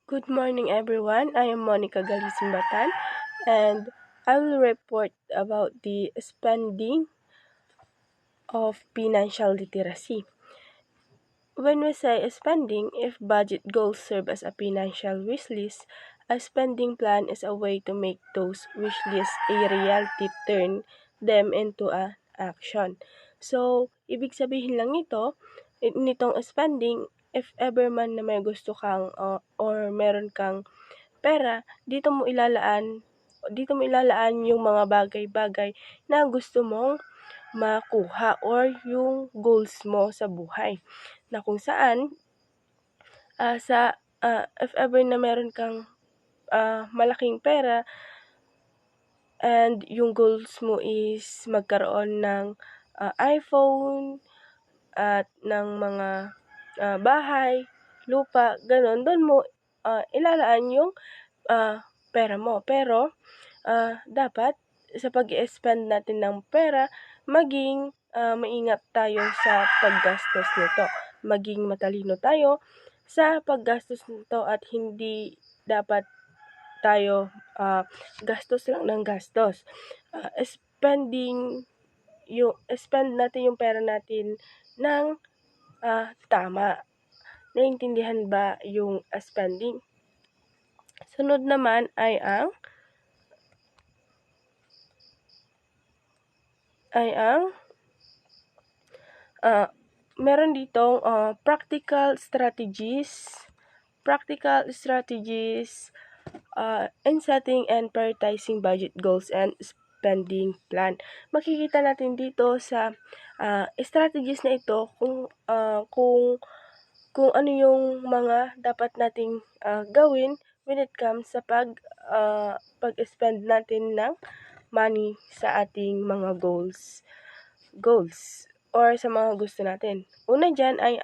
Good morning, everyone. I am Monica Galisimbatan, and I will report about the spending of financial literacy. When we say spending, if budget goals serve as a financial wish list, a spending plan is a way to make those wish lists a reality, turn them into a action. So, ibig sabihin lang nitong spending, if ever man na may gusto kang or meron kang pera, dito mo ilalaan yung mga bagay-bagay na gusto mong makuha or yung goals mo sa buhay. Na kung saan, if ever na meron kang malaking pera and yung goals mo is magkaroon ng iPhone at ng mga bahay, lupa, ganon, doon mo ilalaan yung pera mo. Pero, dapat sa pag-i-spend natin ng pera, maging maingat tayo sa paggastos nito. Maging matalino tayo sa paggastos nito at hindi dapat tayo gastos lang ng gastos. Spend natin yung pera natin ng tama. Naintindihan ba yung spending? Sunod naman ay meron ditong practical strategies in setting and prioritizing budget goals and spending plan. Makikita natin dito sa strategies na ito kung ano yung mga dapat nating gawin when it comes sa pag-spend natin ng money sa ating mga goals or sa mga gusto natin. Una dyan ay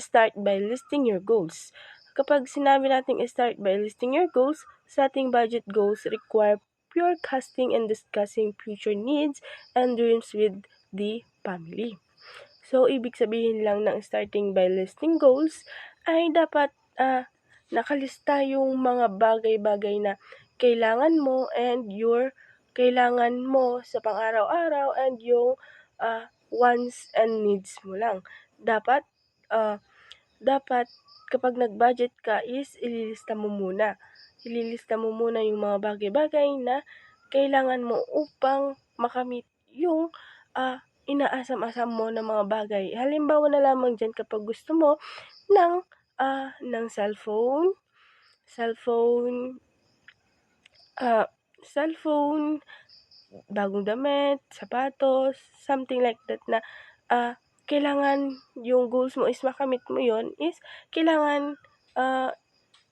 start by listing your goals. Kapag sinabi nating start by listing your goals, setting budget goals require forecasting and discussing future needs and dreams with the family. So, ibig sabihin lang ng starting by listing goals ay dapat nakalista yung mga bagay-bagay na kailangan mo and kailangan mo sa pang-araw-araw and yung wants and needs mo lang. Dapat kapag nag-budget ka is ililista mo muna. Ililista mo muna yung mga bagay-bagay na kailangan mo upang makamit yung inaasam-asam mo na mga bagay. Halimbawa na lamang dyan kapag gusto mo ng cellphone, bagong damit, sapatos, something like that na kailangan yung goals mo is makamit mo yon is kailangan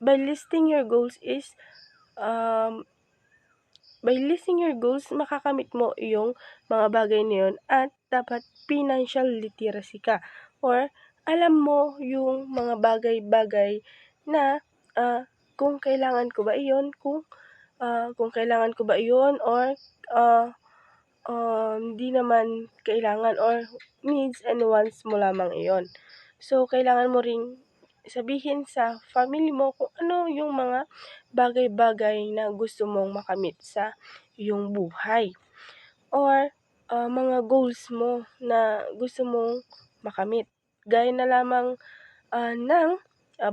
by listing your goals makakamit mo yung mga bagay na yun at dapat financial literacy ka or alam mo yung mga bagay-bagay na kung kailangan ko ba iyon, kung kailangan ko ba iyon or hindi naman kailangan or needs and wants mo lamang iyon. So, kailangan mo ring sabihin sa family mo kung ano yung mga bagay-bagay na gusto mong makamit sa iyong buhay. Or mga goals mo na gusto mong makamit. Gaya na lamang ng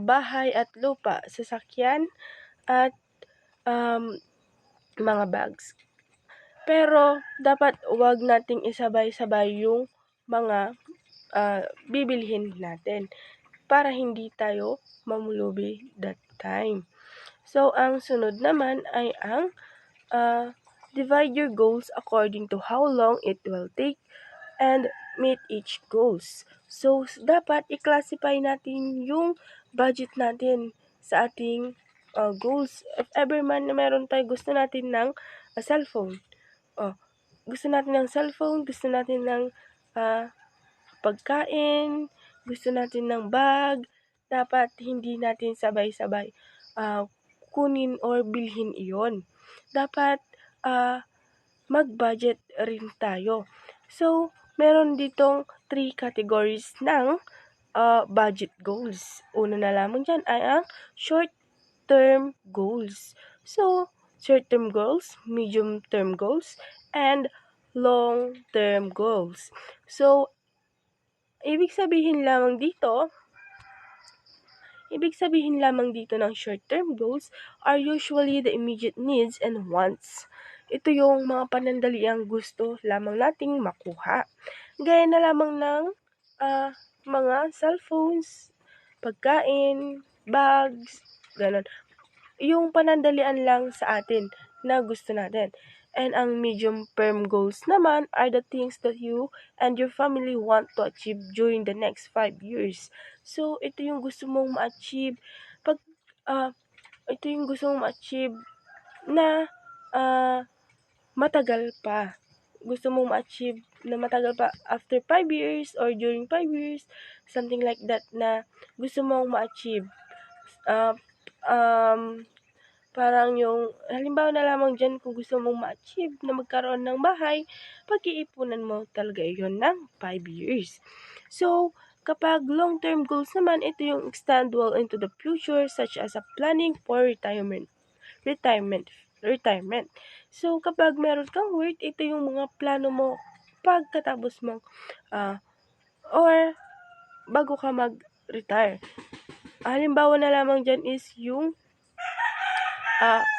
bahay at lupa, sasakyan at mga bags. Pero dapat wag nating isabay-sabay yung mga bibilhin natin para hindi tayo mamulubi that time. So, ang sunod naman ay ang divide your goals according to how long it will take and meet each goals. So, dapat i-classify natin yung budget natin sa ating goals. If ever man na meron tayo gusto natin ng cellphone, gusto natin ng cellphone, gusto natin ng pagkain, gusto natin ng bag, dapat hindi natin sabay-sabay kunin or bilhin iyon. Dapat mag-budget rin tayo. So, meron ditong 3 categories ng budget goals. Una na lamang dyan ay ang short, short-term goals. So, short-term goals, medium-term goals, and long-term goals. So, ibig sabihin lamang dito ng short-term goals are usually the immediate needs and wants. Ito yung mga panandaliang gusto lamang nating makuha. Gaya na lamang ng mga cellphones, pagkain, bags, ganun. Yung panandalian lang sa atin na gusto natin. And ang medium-term goals naman are the things that you and your family want to achieve during the next 5 years. So, ito yung gusto mong ma-achieve na matagal pa. Gusto mong ma-achieve na matagal pa after 5 years or during 5 years, something like that na gusto mong ma-achieve. Parang yung, halimbawa na lamang dyan kung gusto mong ma-achieve na magkaroon ng bahay, pag-iipunan mo talaga yun ng 5 years. So, kapag long-term goals naman, ito yung extend well into the future such as a planning for retirement. So, kapag meron kang work, ito yung mga plano mo pagkatapos mo or bago ka mag-retire. Halimbawa na lamang dyan is yung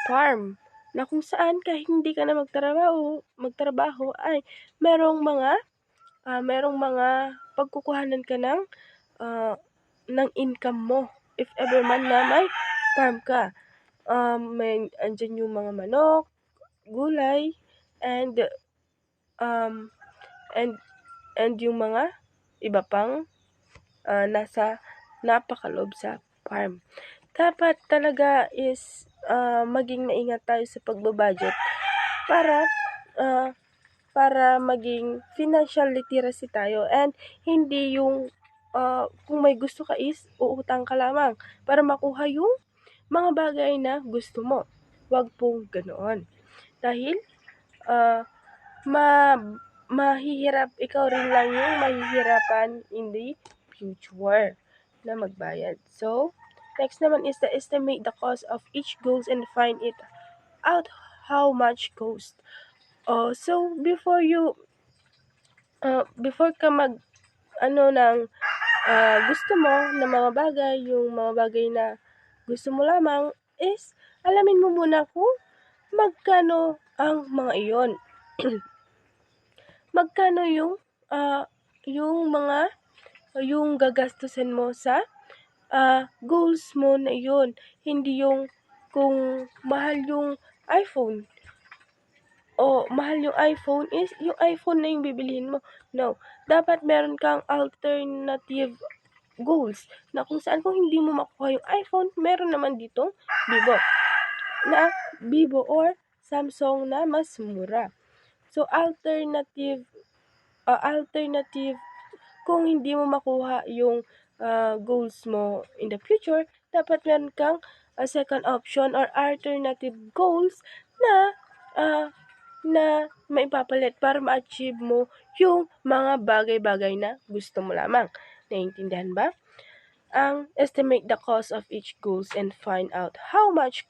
farm na kung saan kahit hindi ka na magtrabaho ay merong mga pagkukuhanan ka ng income mo if ever man na may farm ka. Andyan yung mga manok, gulay, and yung mga iba pang nasa napakaloob sa farm. Dapat talaga is maging maingat tayo sa pagbabudget para maging financial literacy tayo and hindi yung kung may gusto ka is uutang ka lamang para makuha yung mga bagay na gusto mo. Huwag pong ganoon. Dahil ikaw rin lang yung mahihirapan in the future na magbayad. So, next naman is to estimate the cost of each goals and find it out how much cost. So before ka ng gusto mo na mga bagay, yung mga bagay na gusto mo lamang is alamin mo muna kung magkano ang mga iyon. Magkano yung gagastusin mo sa goals mo na iyon. Hindi yung kung mahal yung iPhone is yung iPhone na yung bibilihin mo. No. Dapat meron kang alternative goals na kung saan kung hindi mo makuha yung iPhone, meron naman ditong Vivo or Samsung na mas mura. So, alternative kung hindi mo makuha yung goals mo in the future, dapat meron kang second option or alternative goals na maipapalit para ma-achieve mo yung mga bagay-bagay na gusto mo lamang. Naiintindihan ba? Estimate the cost of each goals and find out how much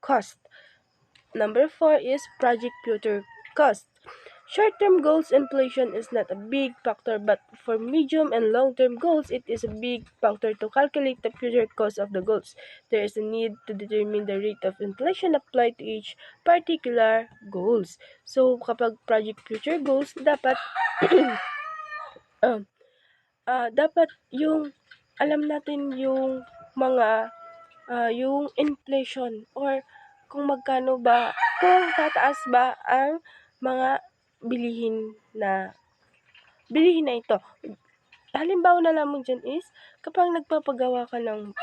cost. Number 4 is project future cost. Short-term goals, inflation is not a big factor, but for medium and long-term goals, it is a big factor to calculate the future cost of the goals. There is a need to determine the rate of inflation applied to each particular goals. So, kapag project future goals, dapat dapat yung alam natin yung mga yung inflation or kung magkano ba, kung tataas ba ang mga bilihin na ito. Halimbawa na lamang dyan is, kapag nagpapagawa ka ng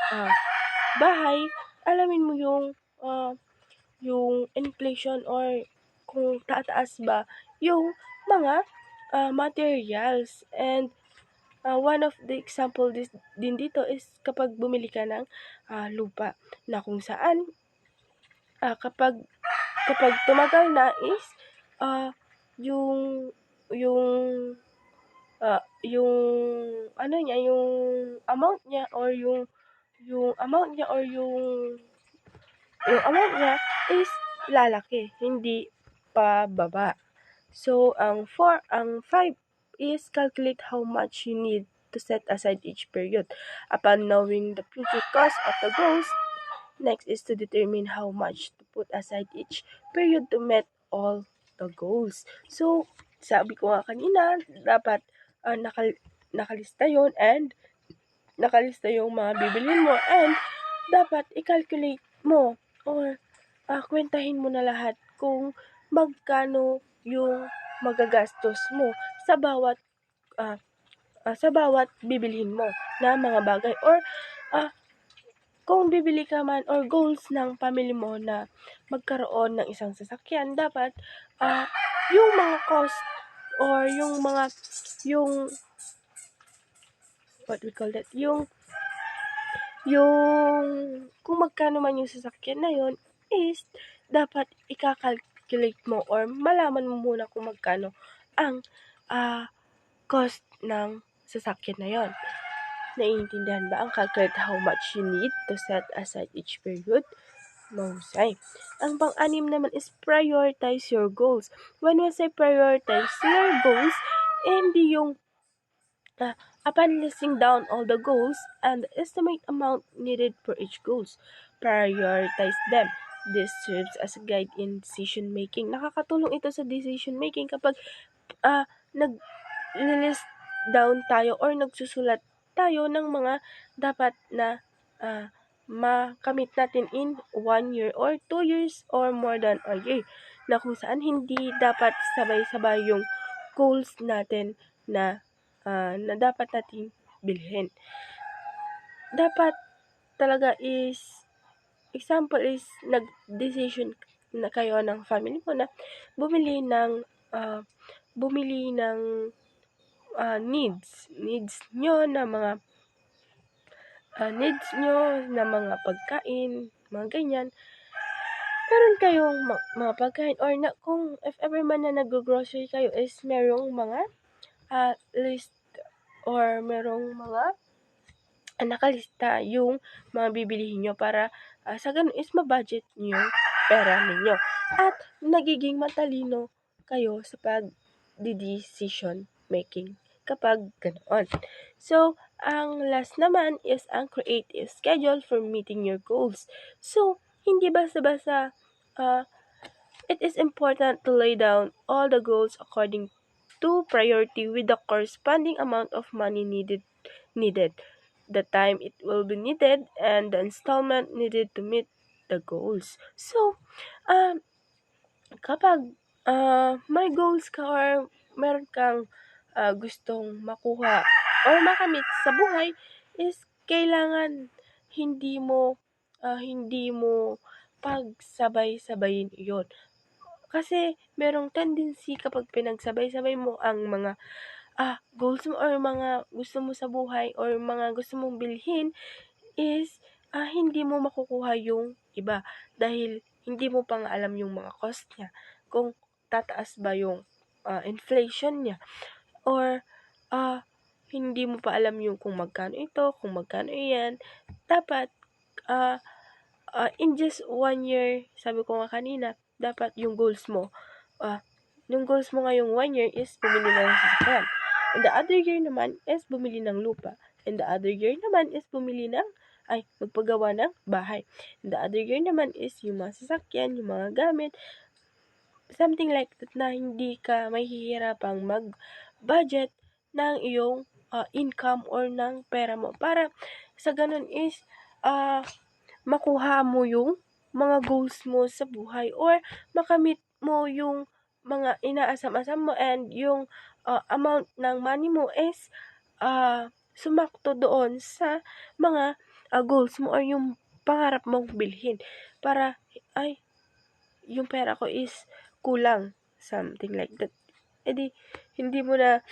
bahay, alamin mo yung inflation or kung tataas ba yung mga materials. And one of the example din dito is kapag bumili ka ng lupa na kung saan kapag tumagal na is yung amount niya or yung yung amount niya is lalaki, hindi pababa. So, ang 5 is calculate how much you need to set aside each period. Upon knowing the future cost of the goals, next is to determine how much to put aside each period to meet all the goals. So, sabi ko nga kanina, dapat nakalista yon and nakalista yung mga bibilhin mo and dapat i-calculate mo or kwentahin mo na lahat kung magkano yung magagastos mo sa bawat bibilhin mo na mga bagay or kung bibili ka man or goals ng family mo na magkaroon ng isang sasakyan, dapat yung mga cost or yung what we call that, yung kung magkano man yung sasakyan na yon is dapat i-calculate mo or malaman mo muna kung magkano ang cost ng sasakyan na yon. Naiintindihan ba ang calculate how much you need to set aside each period? Mahusay. Ang pang-anim naman is prioritize your goals. When we say prioritize your goals, hindi yung upon listing down all the goals and estimate amount needed for each goals. Prioritize them. This serves as a guide in decision making. Nakakatulong ito sa decision making kapag nag-list down tayo or nagsusulat tayo ng mga dapat na makamit natin in 1 year or 2 years or more than a year, na kung saan hindi dapat sabay-sabay yung goals natin na dapat nating bilhin. Dapat talaga is, example is, nag-decision na kayo ng family mo na bumili ng needs nyo na mga pagkain, mga ganyan. Meron kayong mga pagkain or kung if ever man na nag-grocery kayo is merong mga list or merong mga nakalista yung mga bibilihin nyo para sa ganun is ma-budget nyo yung pera ninyo. At nagiging matalino kayo sa pag-decision making kapag ganoon. So, ang last naman is ang create a schedule for meeting your goals. So, hindi basta-basta it is important to lay down all the goals according to priority with the corresponding amount of money needed, the time it will be needed, and the installment needed to meet the goals. So, kapag may goals ka or meron kang gustong makuha or makamit sa buhay, is kailangan hindi mo pagsabay-sabayin iyon. Kasi merong tendency kapag pinagsabay-sabay mo ang mga goals mo or mga gusto mo sa buhay or mga gusto mong bilhin is hindi mo makukuha yung iba dahil hindi mo pa nga alam yung mga cost niya. Kung tataas ba yung inflation niya or hindi mo pa alam yung kung magkano ito, kung magkano iyan. Dapat in just 1 year, sabi ko nga kanina, dapat yung goals mo ngayong 1 year is bumili ng sasakyan. And the other year naman is bumili ng lupa. And the other year naman is magpagawa ng bahay. And the other year naman is yung mga sasakyan, yung mga gamit, something like that, na hindi ka mahihirapang mag-budget ng iyong income or ng pera mo. Para sa ganun is makuha mo yung mga goals mo sa buhay or makamit mo yung mga inaasam-asam mo and yung amount ng money mo is sumakto doon sa mga goals mo or yung pangarap mong bilhin. Para yung pera ko is kulang, something like that. Edi hindi mo na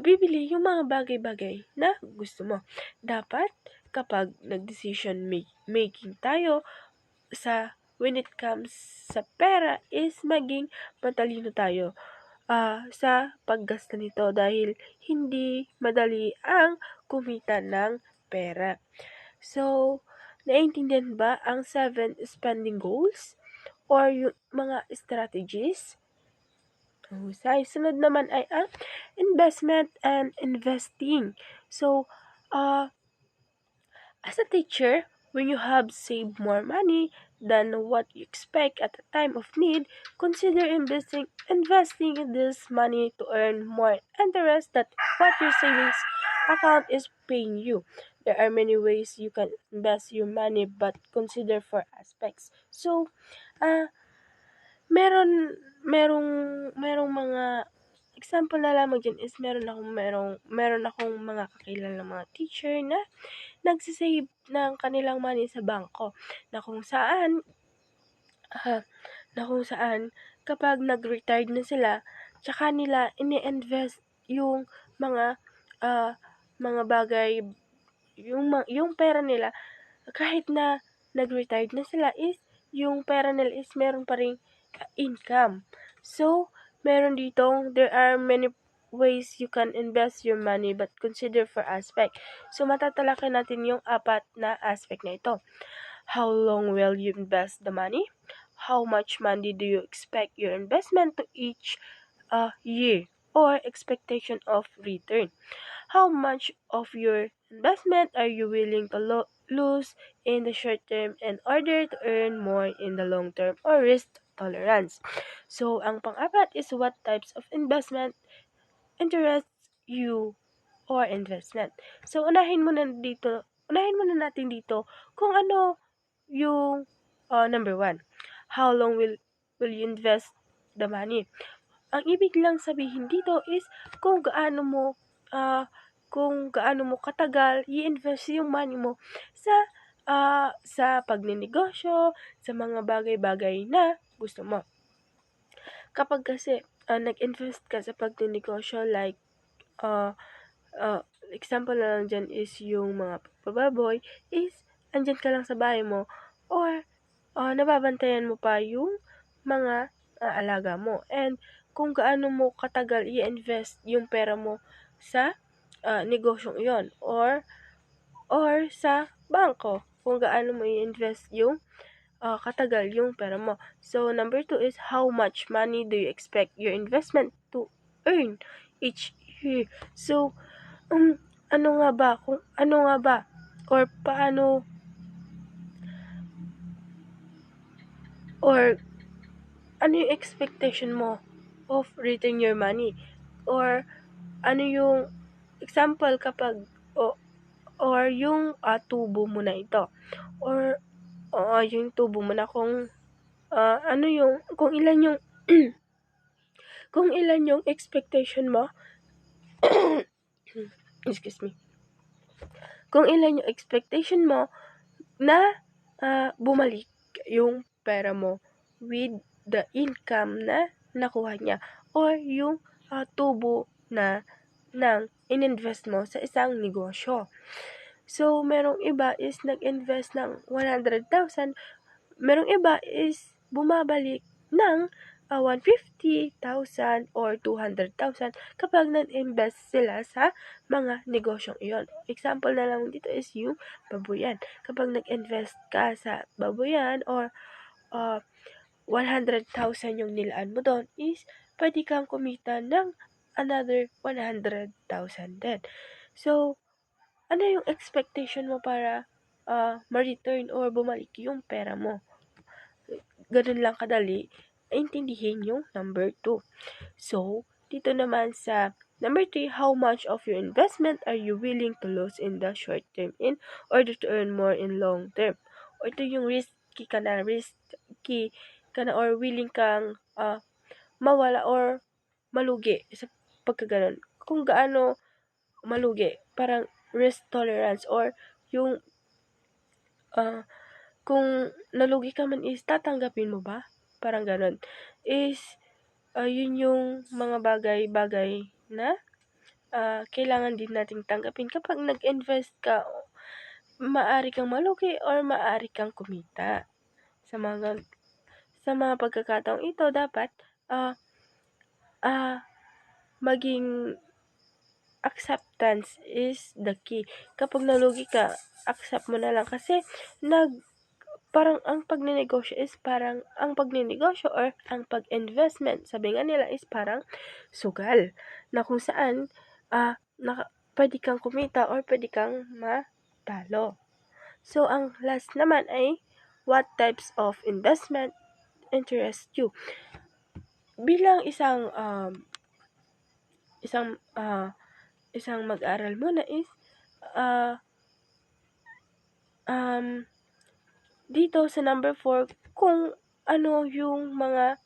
bibili yung mga bagay-bagay na gusto mo. Dapat kapag nag-decision making tayo when it comes sa pera is maging matalino tayo sa paggasta nito dahil hindi madali ang kumita ng pera. So, naiintindihan ba ang 7 spending goals or yung mga strategies? Husay. Sunod naman ay ang investment and investing. So, as a teacher, when you have saved more money than what you expect at a time of need, consider investing in this money to earn more interest than what your savings account is paying you. There are many ways you can invest your money, but consider 4 aspects. So, meron merong mga example na lamang diyan is meron akong mga kakilalang mga teacher na nagse-save ng kanilang money sa bangko na kung saan kapag nag-retired na sila, tsaka nila ini-invest yung mga bagay, yung pera nila kahit na nag-retired na sila is yung pera nila is meron pa ring income. So, meron ditong there are many ways you can invest your money but consider 4 aspect. So, matatalakay natin yung 4 na aspect na ito. How long will you invest the money? How much money do you expect your investment to each year or expectation of return? How much of your investment are you willing to lose in the short term in order to earn more in the long term or risk tolerance? So, ang pang-apat is what types of investment interests you or investment. So, unahin muna natin dito kung ano yung number 1. How long will you invest the money? Ang ibig lang sabihin dito is kung gaano mo katagal i-invest yung money mo sa pagninegosyo, sa mga bagay-bagay na gusto mo. Kapag kasi nag-invest ka sa pagninegosyo like example na lang dyan is yung mga pababoy is andyan ka lang sa bahay mo or nababantayan mo pa yung mga alaga mo. And kung gaano mo katagal i-invest yung pera mo sa negosyong iyon or sa bangko, kung gaano mo i-invest yung katagal yung pera mo. So, number 2 is how much money do you expect your investment to earn each year? So, ano nga ba or paano or ano yung expectation mo of return your money? Or ano yung example kapag or yung tubo mo na ito or yung tubo mo na kung ano yung kung ilan yung kung ilan yung expectation mo excuse me, kung ilan yung expectation mo na bumalik yung pera mo with the income na nakuha niya or yung tubo na ng ininvest mo sa isang negosyo. So, merong iba is nag-invest ng 100,000, merong iba is bumabalik ng 150,000 or 200,000 kapag nag-invest sila sa mga negosyong iyon. Example na lang dito is yung babuyan. Kapag nag-invest ka sa babuyan or 100,000 yung nilaan mo doon is pwede kang kumita ng another 100,000 din. So, ano yung expectation mo para ma-return or bumalik yung pera mo? Ganun lang kadali intindihin yung number 2. So, dito naman sa number 3, how much of your investment are you willing to lose in the short term in order to earn more in long term? O ito yung risky ka na or willing kang mawala or malugi sa pagkaganon. Kung gaano malugi, parang risk tolerance or yung kung nalugi ka man is tatanggapin mo ba? Parang ganon. Is yun yung mga bagay-bagay na kailangan din nating tanggapin kapag nag-invest ka. Maaari kang malugi or maaari kang kumita. Sa mga pagkakataong ito, dapat maging acceptance is the key. Kapag nalugi ka, accept mo na lang kasi parang ang pagnenegosyo is parang ang pagnenegosyo or ang pag-investment, sabi nga nila is parang sugal na kung saan pwede kang kumita or pwede kang matalo. So, ang last naman ay what types of investment interest you? Bilang isang mag-aral muna is dito sa number 4 kung ano yung mga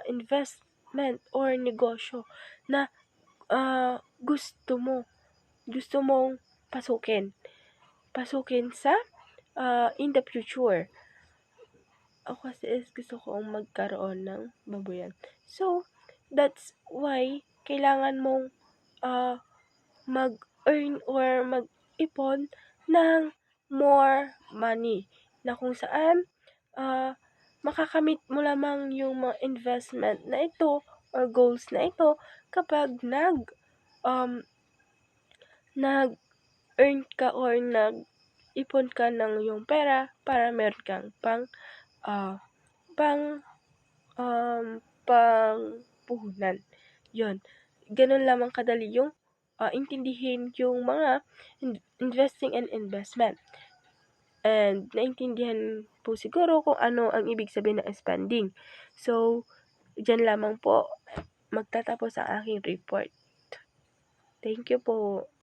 investment or negosyo na gusto mong pasukin sa in the future. Ako kasi is gusto kong magkaroon ng babuyan. So, that's why kailangan mong mag-earn or mag-ipon ng more money na kung saan makakamit mo lamang yung mga investment na ito or goals na ito kapag nag-earn ka or nag-ipon ka ng yung pera para meron kang pangpuhunan. Yun. Ganun lamang kadali yung intindihin yung mga investing and investment. And naintindihan po siguro kung ano ang ibig sabihin ng spending. So, dyan lamang po magtatapos ang aking report. Thank you po.